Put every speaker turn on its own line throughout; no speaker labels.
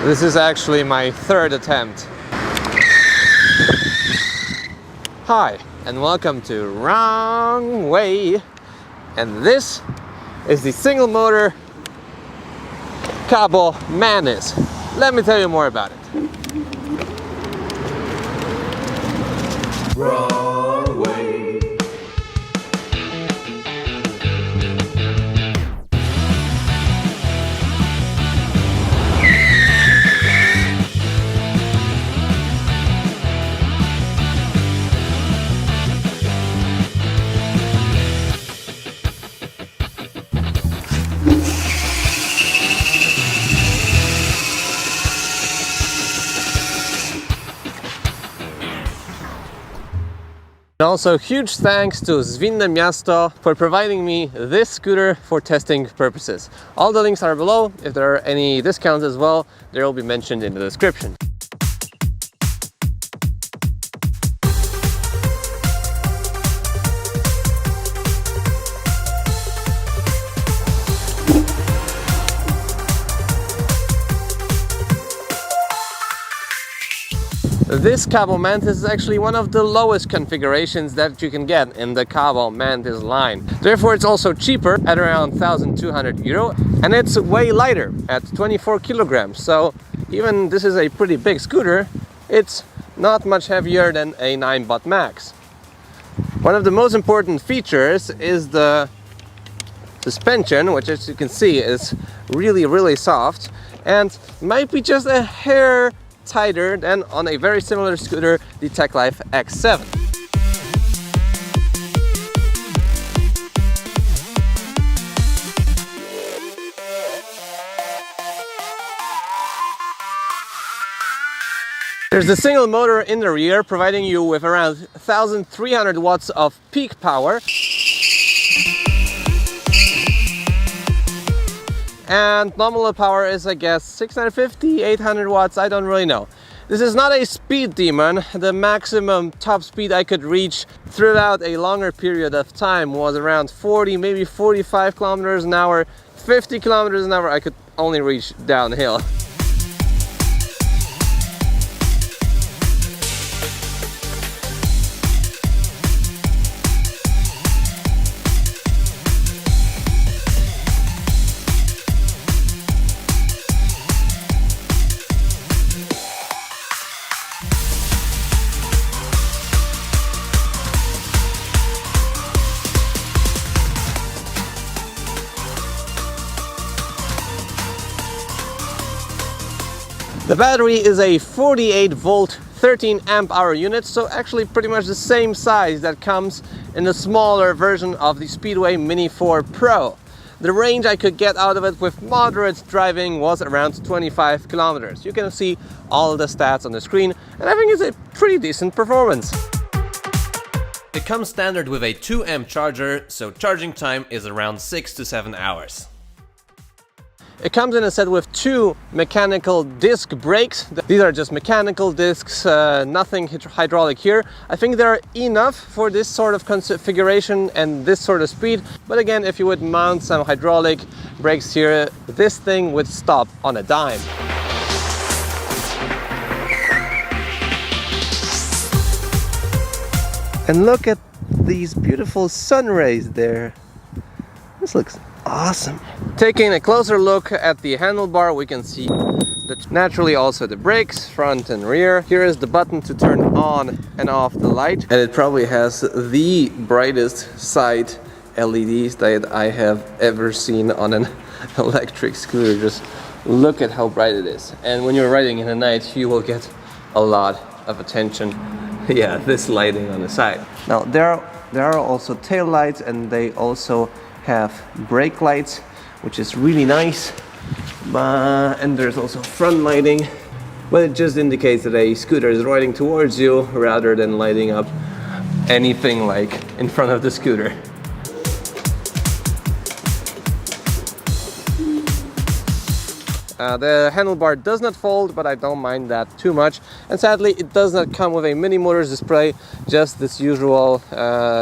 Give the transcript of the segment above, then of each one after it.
This is actually my third attempt. Hi, and welcome to Wrong Way. And this is the single motor KAABO Mantis. Let me tell you more about it. Wrong way. And also huge thanks to Zwinne Miasto for providing me this scooter for testing purposes. All the links are below. If there are any discounts as well, they will be mentioned in the description. This KAABO Mantis is actually one of the lowest configurations that you can get in the KAABO Mantis line. Therefore, it's also cheaper at around 1,200 euro, and it's way lighter at 24 kilograms. So even this is a pretty big scooter, it's not much heavier than a 9BOT Max. One of the most important features is the suspension, which as you can see is really soft and might be just a hair tighter than on a very similar scooter, the Tech Life X7. There's a single motor in the rear providing you with around 1,300 watts of peak power. And nominal power is, I guess, 650, 800 watts, I don't really know. This is not a speed demon. The maximum top speed I could reach throughout a longer period of time was around 40, maybe 45 kilometers an hour. 50 kilometers an hour I could only reach downhill. The battery is a 48 volt 13 amp hour unit, so actually pretty much the same size that comes in the smaller version of the Speedway Mini 4 Pro. The range I could get out of it with moderate driving was around 25 kilometers. You can see all the stats on the screen, and I think it's a pretty decent performance. It comes standard with a 2 amp charger, so charging time is around 6 to 7 hours. It comes in a set with 2 mechanical disc brakes. These are just mechanical discs, nothing hydraulic here. I think they're enough for this sort of configuration and this sort of speed. But again, if you would mount some hydraulic brakes here, this thing would stop on a dime. And look at these beautiful sun rays there. This looks awesome. Taking a closer look at the handlebar, we can see that naturally also the brakes, front and rear. Here is the button to turn on and off the light. And it probably has the brightest side LEDs that I have ever seen on an electric scooter. Just look at how bright it is. And when you're riding in the night, you will get a lot of attention. Yeah, this lighting on the side. Now there are also tail lights, and they also have brake lights, which is really nice. And there's also front lighting, but it just indicates that a scooter is riding towards you rather than lighting up anything like in front of the scooter. The handlebar does not fold, but I don't mind that too much. And sadly, it does not come with a mini motors display, just this usual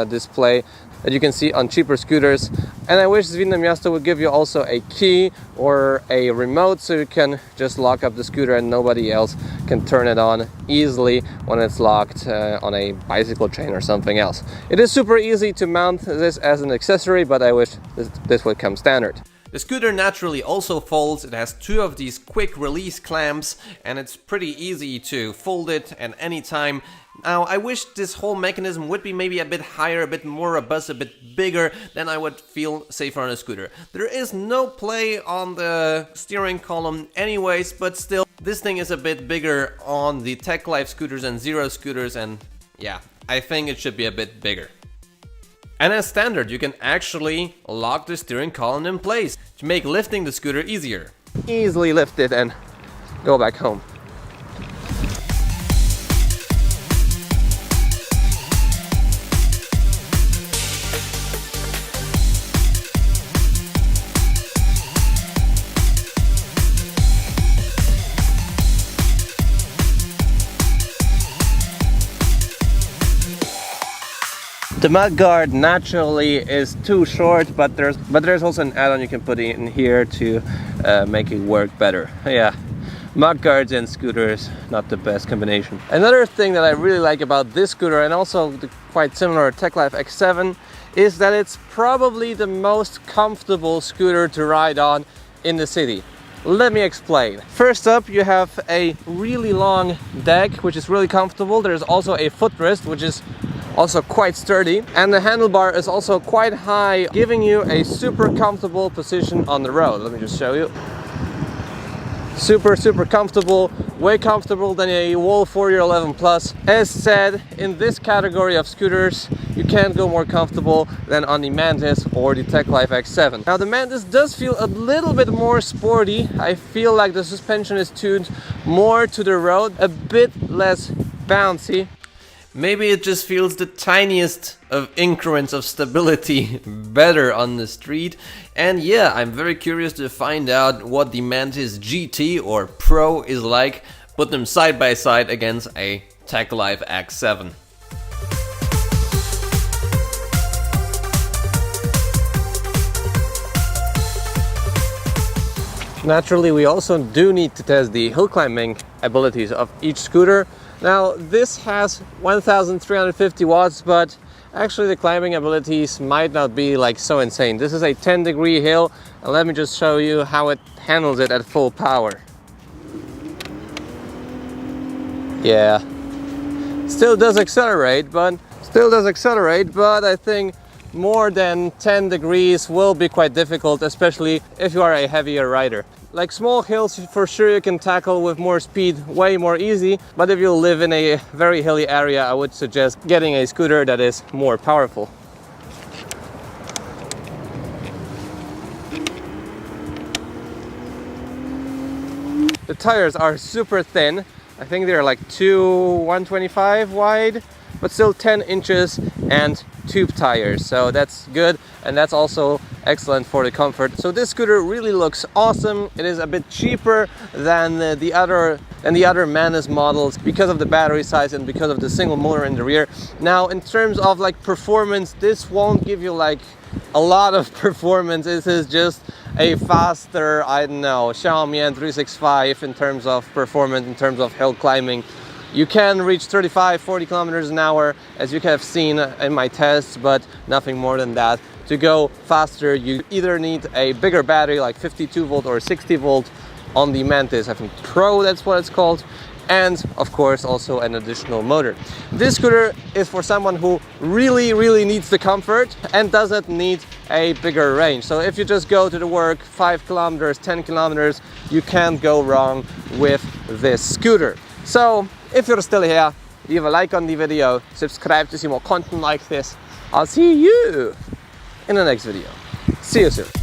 display that you can see on cheaper scooters. And I wish Wiener Miasto would give you also a key or a remote so you can just lock up the scooter and nobody else can turn it on easily when it's locked on a bicycle chain or something else. It is super easy to mount this as an accessory, but I wish this would come standard. The scooter naturally also folds. It has two of these quick release clamps and it's pretty easy to fold it at any time. Now I wish this whole mechanism would be maybe a bit higher, a bit more robust, a bit bigger, then I would feel safer on a scooter. There is no play on the steering column anyways, but still this thing is a bit bigger on the Tech Life scooters and Zero scooters, and yeah, I think it should be a bit bigger. And as standard, you can actually lock the steering column in place to make lifting the scooter easier. Easily lift it and go back home. The mudguard naturally is too short, but there's also an add-on you can put in here to make it work better. Yeah, mudguards and scooters, not the best combination. Another thing that I really like about this scooter, and also the quite similar Tech Life X7, is that it's probably the most comfortable scooter to ride on in the city. Let me explain. First up, you have a really long deck, which is really comfortable. There's also a footrest, which is also quite sturdy, and the handlebar is also quite high, giving you a super comfortable position on the road. Let me just show you. Super comfortable, way comfortable than a Wolf Warrior 11 Plus. As said, in this category of scooters, you can't go more comfortable than on the Mantis or the Tech Life X7. Now the Mantis does feel a little bit more sporty. I feel like the suspension is tuned more to the road, a bit less bouncy. Maybe it just feels the tiniest of increments of stability better on the street. And yeah, I'm very curious to find out what the Mantis GT or Pro is like. Put them side by side against a Tech Life X7. Naturally, we also do need to test the hill climbing abilities of each scooter. Now this has 1350 watts, but actually the climbing abilities might not be like so insane. This is a 10-degree hill, and let me just show you how it handles it at full power. Yeah, still does accelerate, but I think more than 10 degrees will be quite difficult, especially if you are a heavier rider. Like small hills, for sure you can tackle with more speed, way more easy, but if you live in a very hilly area, I would suggest getting a scooter that is more powerful. The tires are super thin. I think they're like 125 wide, but still 10 inches and tube tires, so that's good, and that's also excellent for the comfort. So this scooter really looks awesome. It is a bit cheaper than the other Mantis models because of the battery size and because of the single motor in the rear. Now in terms of like performance, this won't give you like a lot of performance. This is just a faster, I don't know, Xiaomi N365 in terms of performance, in terms of hill climbing. You can reach 35-40 kilometers an hour, as you have seen in my tests, but nothing more than that. To go faster, you either need a bigger battery, like 52 volt or 60 volt on the Mantis, I think Pro, that's what it's called, and of course also an additional motor. This scooter is for someone who really needs the comfort and doesn't need a bigger range. So if you just go to the work 5 kilometers, 10 kilometers, you can't go wrong with this scooter. So if you're still here, leave a like on the video, subscribe to see more content like this. I'll see you in the next video. See you soon.